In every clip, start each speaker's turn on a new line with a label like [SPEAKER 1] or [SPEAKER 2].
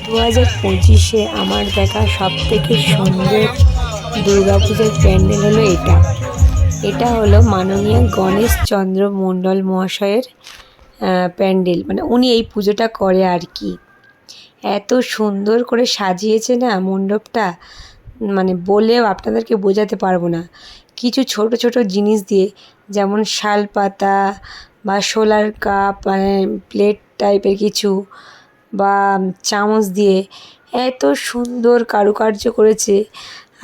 [SPEAKER 1] 2025-এ আমার দেখা সবথেকে সুন্দর দুর্গাপূজার প্যান্ডেল হলো এটা। এটা হলো মাননীয় গণেশচন্দ্র মণ্ডল মহাশয়ের প্যান্ডেল, মানে উনি এই পুজোটা করে আর কি। এত সুন্দর করে সাজিয়েছে না মণ্ডপটা, মানে বলেও আপনাদেরকে বোঝাতে পারবো না। কিছু ছোট ছোট জিনিস দিয়ে, যেমন শাল পাতা বা শোলার কাপ, মানে প্লেট টাইপের কিছু, বা চামচ দিয়ে এত সুন্দর কারুকার্য করেছে।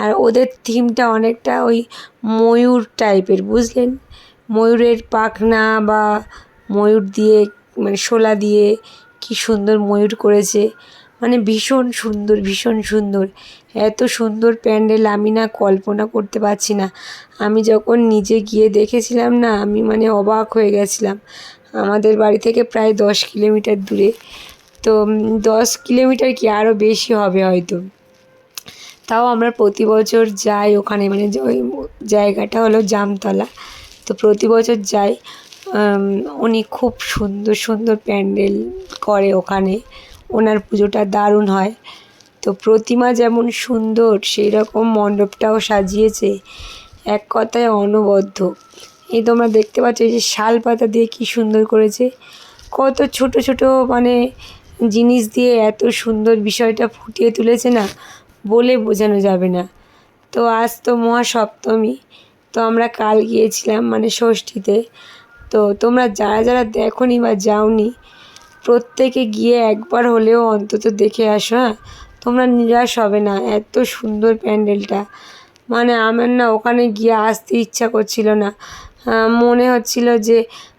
[SPEAKER 1] আর ওদের থিমটা অনেকটা ওই ময়ূর টাইপের, বুঝলেন? ময়ূরের পাখনা বা ময়ূর দিয়ে, মানে শোলা দিয়ে কি সুন্দর ময়ূর করেছে, মানে ভীষণ সুন্দর, ভীষণ সুন্দর। এত সুন্দর প্যান্ডেল আমি না কল্পনা করতে পারছি না। আমি যখন নিজে গিয়ে দেখেছিলাম না, আমি মানে অবাক হয়ে গেছিলাম। আমাদের বাড়ি থেকে প্রায় 10 কিলোমিটার দূরে, তো 10 কিলোমিটার কি আরও বেশি হবে হয়তো। তাও আমরা প্রতি বছর যাই ওখানে, মানে ওই জায়গাটা হলো জামতলা, তো প্রতি বছর যাই। উনি খুব সুন্দর সুন্দর প্যান্ডেল করে ওখানে, ওনার পুজোটা দারুণ হয়। তো প্রতিমা যেমন সুন্দর, সেই রকম মণ্ডপটাও সাজিয়েছে, এক কথায় অনবদ্য। এই তোমরা দেখতে পাচ্ছ, এই যে শাল পাতা দিয়ে কি সুন্দর করেছে, কত ছোট ছোট মানে জিনিস দিয়ে এত সুন্দর বিষয়টা ফুটিয়ে তুলেছে না, বলে বোঝানো যাবে না। তো আজ তো মহাসপ্তমী, তো আমরা কাল গিয়েছিলাম মানে ষষ্ঠীতে। তো তোমরা যারা যারা দেখোনি বা যাওনি, প্রত্যেকে গিয়ে একবার হলেও অন্তত দেখে আসো। হ্যাঁ, তোমরা নিরাশ হবে না, এত সুন্দর প্যান্ডেলটা। মানে আমার না ওখানে গিয়ে আসতে ইচ্ছা করছিল না, মনে হচ্ছিল যে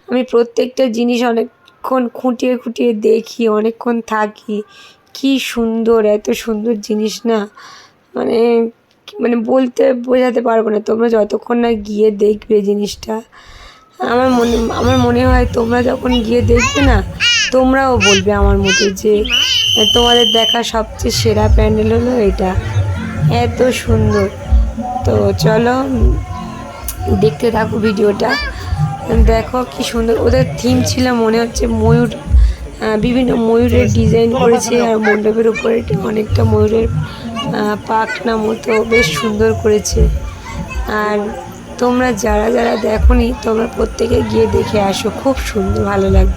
[SPEAKER 1] আমি প্রত্যেকটা জিনিস অনেকক্ষণ খুঁটিয়ে খুঁটিয়ে দেখি, অনেকক্ষণ থাকি। কি সুন্দর, এত সুন্দর জিনিস না, মানে মানে বলতে বোঝাতে পারবো না। তোমরা যতক্ষণ না গিয়ে দেখবে জিনিসটা, আমার মনে হয় তোমরা যখন গিয়ে দেখবে না, তোমরাও বলবে আমার মতো যে তোমাদের দেখা সবচেয়ে সেরা প্যান্ডেল হলো এটা, এত সুন্দর। তো চলো দেখতে থাকো ভিডিওটা, দেখো কি সুন্দর ওদের থিম ছিল। মনে হচ্ছে ময়ূর, বিভিন্ন ময়ূরের ডিজাইন করেছে, আর মণ্ডপের উপরে অনেকটা ময়ূরের পাখনা মতো বেশ সুন্দর করেছে। আর তোমরা যারা যারা দেখোনি, তোমরা প্রত্যেকে গিয়ে দেখে আসো, খুব সুন্দর, ভালো লাগবে।